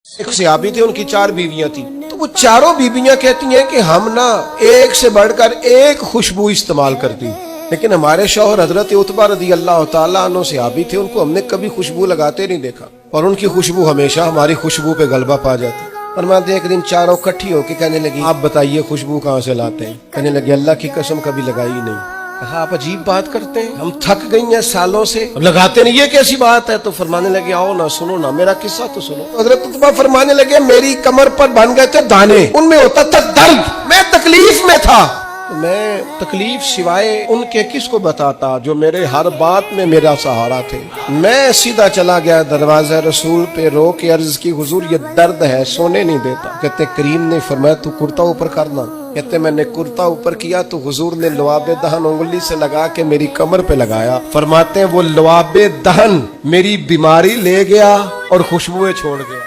एक सहाबी थे, उनकी 4 बीवियां थी। तो वो चारों बीवियां कहती हैं कि हम ना एक से बढ़कर एक खुशबू इस्तेमाल करती, लेकिन हमारे शौहर हजरत उतबा रदी अल्लाह तआला अन्हु सहाबी थे, उनको हमने कभी खुशबू लगाते नहीं देखा और उनकी खुशबू हमेशा हमारी खुशबू पे गलबा पा जाती। फरमाते एक दिन चारों इकट्ठी होकर कहने लगी, आप बताइए खुशबू कहाँ से लाते हैं? कहने लगे, अल्लाह की कसम कभी लगाई नहीं। कहा, आप अजीब बात करते हैं, हम थक गई हैं सालों से, अब लगाते नहीं, ये कैसी बात है? तो फरमाने लगे, आओ ना सुनो ना, मेरा किस्सा तो सुनो। हजरत उतबा फरमाने लगे, मेरी कमर पर बन गए थे दाने, उनमें होता था दर्द, मैं तकलीफ में था। तो मैं तकलीफ सिवाय उनके किसको बताता जो मेरे हर बात में मेरा सहारा थे। मैं सीधा चला गया दरवाजा रसूल पे, रो के अर्ज की, हुजूर ये दर्द है, सोने नहीं देता। कहते करीम ने फरमाया, तू कुर्ता ऊपर करना। कहते मैंने कुर्ता ऊपर किया तो हुजूर ने लुआबे दहन उंगली से लगा के मेरी कमर पे लगाया। फरमाते हैं वो लुआबे दहन मेरी बीमारी ले गया और खुशबुएं छोड़ गया।